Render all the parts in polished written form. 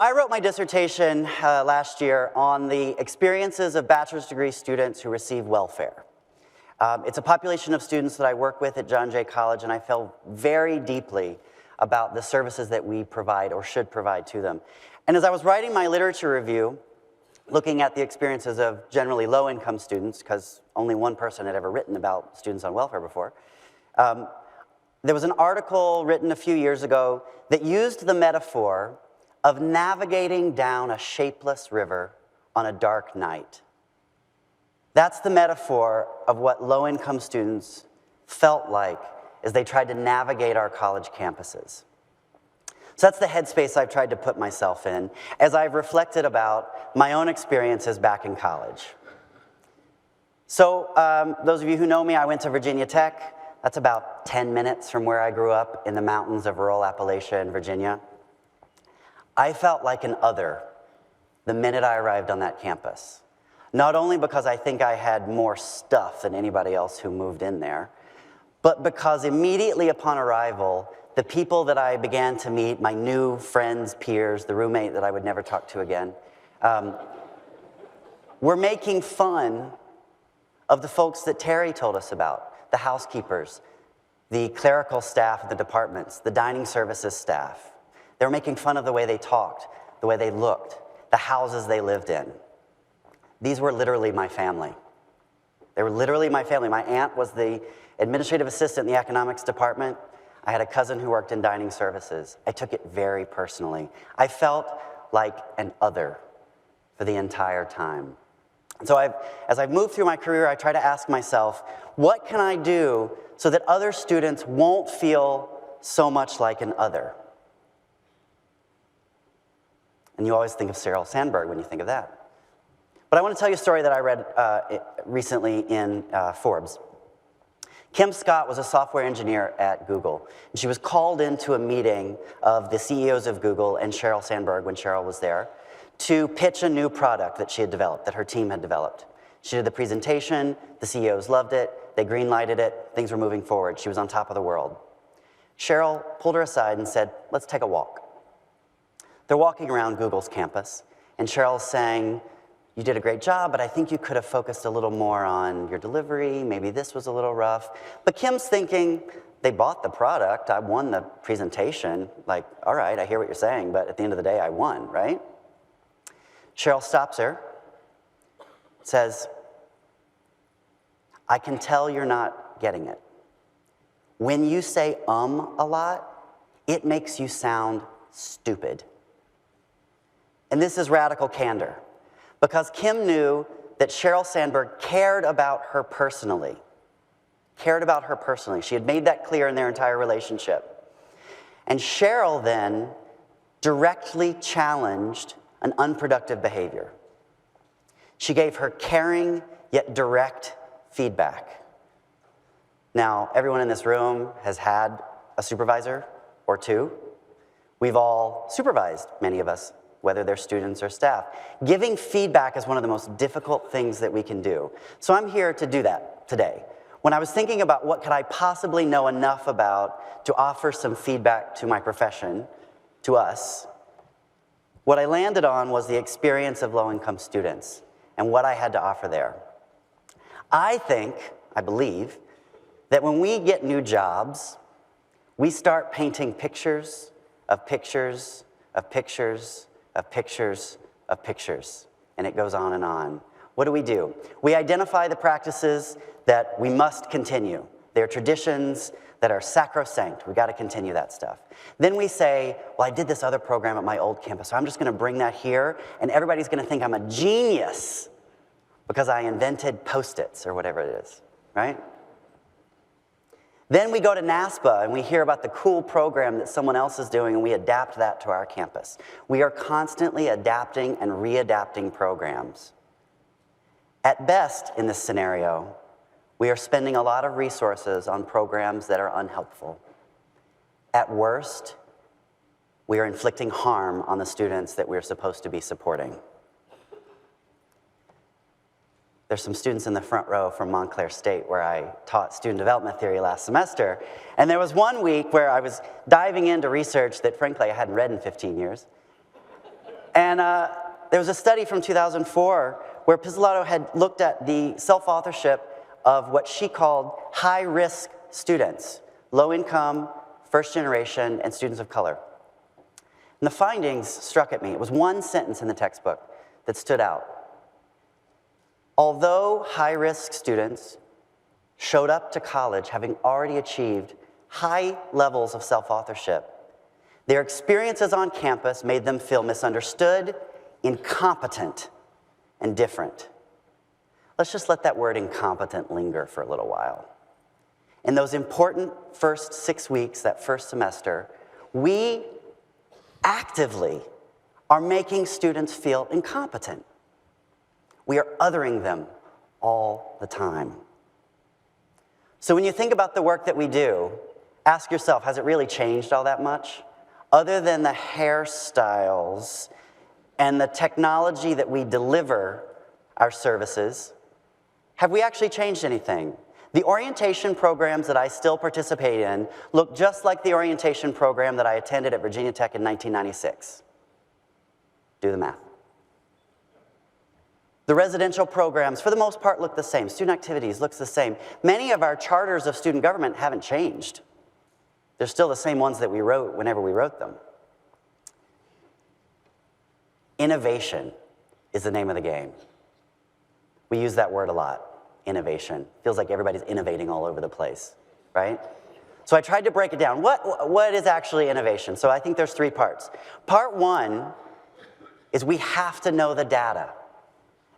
I wrote my dissertation last year on the experiences of bachelor's degree students who receive welfare. It's a population of students that I work with at John Jay College, and I feel very deeply about the services that we provide or should provide to them. And as I was writing my literature review, looking at the experiences of generally low-income students, because only one person had ever written about students on welfare before, there was an article written a few years ago that used the metaphor of navigating down a shapeless river on a dark night. That's the metaphor of what low-income students felt like as they tried to navigate our college campuses. So that's the headspace I've tried to put myself in as I've reflected about my own experiences back in college. So those of you who know me, I went to Virginia Tech. That's about 10 minutes from where I grew up in the mountains of rural Appalachia in Virginia. I felt like an other the minute I arrived on that campus. Not only because I think I had more stuff than anybody else who moved in there, but because immediately upon arrival, the people that I began to meet, my new friends, peers, the roommate that I would never talk to again, were making fun of the folks that Terry told us about, the housekeepers, the clerical staff of the departments, the dining services staff. They were making fun of the way they talked, the way they looked, the houses they lived in. These were literally my family. They were literally my family. My aunt was the administrative assistant in the economics department. I had a cousin who worked in dining services. I took it very personally. I felt like an other for the entire time. And so as I've moved through my career, I try to ask myself, what can I do so that other students won't feel so much like an other? And you always think of Sheryl Sandberg when you think of that. But I want to tell you a story that I read recently in Forbes. Kim Scott was a software engineer at Google. And she was called into a meeting of the CEOs of Google and Sheryl Sandberg when Sheryl was there to pitch a new product that she had developed, that her team had developed. She did the presentation, the CEOs loved it, they green-lighted it, things were moving forward. She was on top of the world. Sheryl pulled her aside and said, let's take a walk. They're walking around Google's campus, and Sheryl's saying, you did a great job, but I think you could have focused a little more on your delivery. Maybe this was a little rough. But Kim's thinking, they bought the product. I won the presentation. Like, all right, I hear what you're saying, but at the end of the day, I won, right? Sheryl stops her, says, I can tell you're not getting it. When you say a lot, it makes you sound stupid. And this is radical candor. Because Kim knew that Sheryl Sandberg cared about her personally. Cared about her personally. She had made that clear in their entire relationship. And Sheryl then directly challenged an unproductive behavior. She gave her caring yet direct feedback. Now, everyone in this room has had a supervisor or two. We've all supervised, many of us, whether they're students or staff. Giving feedback is one of the most difficult things that we can do. So I'm here to do that today. When I was thinking about what could I possibly know enough about to offer some feedback to my profession, to us, what I landed on was the experience of low-income students and what I had to offer there. I believe, that when we get new jobs, we start painting pictures of pictures of pictures of pictures of pictures, and it goes on and on. What do? We identify the practices that we must continue. They're traditions that are sacrosanct. We've got to continue that stuff. Then we say, well, I did this other program at my old campus, so I'm just going to bring that here, and everybody's going to think I'm a genius because I invented Post-its or whatever it is, right? Then we go to NASPA and we hear about the cool program that someone else is doing and we adapt that to our campus. We are constantly adapting and readapting programs. At best, in this scenario, we are spending a lot of resources on programs that are unhelpful. At worst, we are inflicting harm on the students that we're supposed to be supporting. There's some students in the front row from Montclair State where I taught student development theory last semester. And there was one week where I was diving into research that, frankly, I hadn't read in 15 years. And there was a study from 2004 where Pizzolatto had looked at the self-authorship of what she called high-risk students, low-income, first-generation, and students of color. And the findings struck at me. It was one sentence in the textbook that stood out. Although high-risk students showed up to college having already achieved high levels of self-authorship, their experiences on campus made them feel misunderstood, incompetent, and different. Let's just let that word incompetent linger for a little while. In those important first 6 weeks, that first semester, we actively are making students feel incompetent. We are othering them all the time. So when you think about the work that we do, ask yourself, has it really changed all that much? Other than the hairstyles and the technology that we deliver our services, have we actually changed anything? The orientation programs that I still participate in look just like the orientation program that I attended at Virginia Tech in 1996. Do the math. The residential programs, for the most part, look the same. Student activities looks the same. Many of our charters of student government haven't changed. They're still the same ones that we wrote whenever we wrote them. Innovation is the name of the game. We use that word a lot, innovation. Feels like everybody's innovating all over the place, right? So I tried to break it down. What is actually innovation? So I think there's 3 parts. Part 1 is we have to know the data.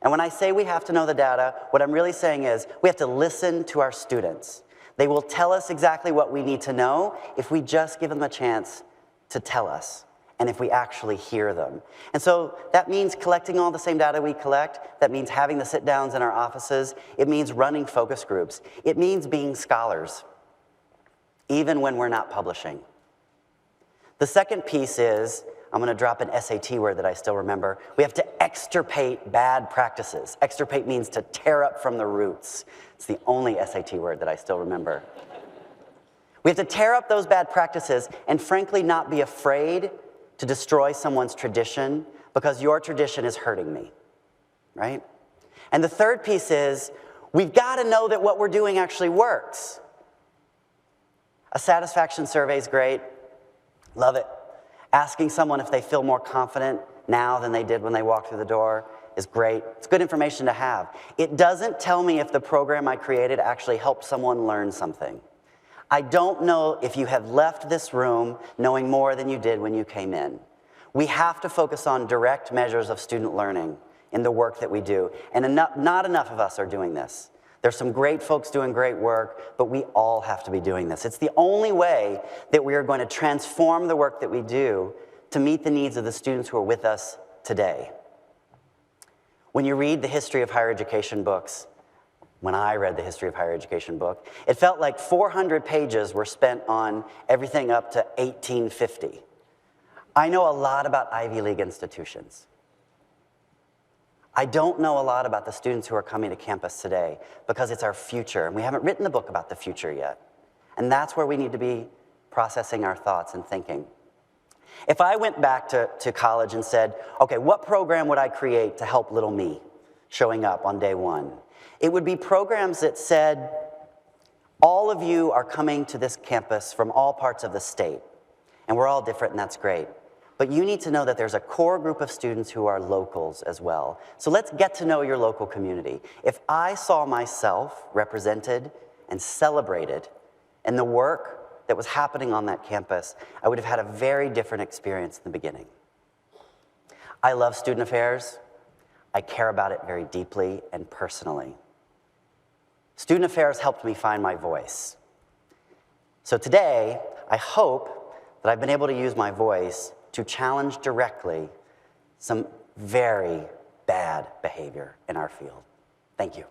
And when I say we have to know the data, what I'm really saying is we have to listen to our students. They will tell us exactly what we need to know if we just give them a chance to tell us, and if we actually hear them. And so that means collecting all the same data we collect. That means having the sit-downs in our offices. It means running focus groups. It means being scholars, even when we're not publishing. The second piece is, I'm going to drop an SAT word that I still remember. We have to extirpate bad practices. Extirpate means to tear up from the roots. It's the only SAT word that I still remember. We have to tear up those bad practices and frankly not be afraid to destroy someone's tradition because your tradition is hurting me, right? And the third piece is we've got to know that what we're doing actually works. A satisfaction survey is great. Love it. Asking someone if they feel more confident now than they did when they walked through the door is great. It's good information to have. It doesn't tell me if the program I created actually helped someone learn something. I don't know if you have left this room knowing more than you did when you came in. We have to focus on direct measures of student learning in the work that we do, and not enough of us are doing this. There's some great folks doing great work, but we all have to be doing this. It's the only way that we are going to transform the work that we do to meet the needs of the students who are with us today. When you read the history of higher education books, when I read the history of higher education book, it felt like 400 pages were spent on everything up to 1850. I know a lot about Ivy League institutions. I don't know a lot about the students who are coming to campus today because it's our future, and we haven't written the book about the future yet. And that's where we need to be processing our thoughts and thinking. If I went back to college and said, okay, what program would I create to help little me showing up on day 1? It would be programs that said, all of you are coming to this campus from all parts of the state, and we're all different, and that's great. But you need to know that there's a core group of students who are locals as well. So let's get to know your local community. If I saw myself represented and celebrated in the work that was happening on that campus, I would have had a very different experience in the beginning. I love student affairs. I care about it very deeply and personally. Student affairs helped me find my voice. So today, I hope that I've been able to use my voice to challenge directly some very bad behavior in our field. Thank you.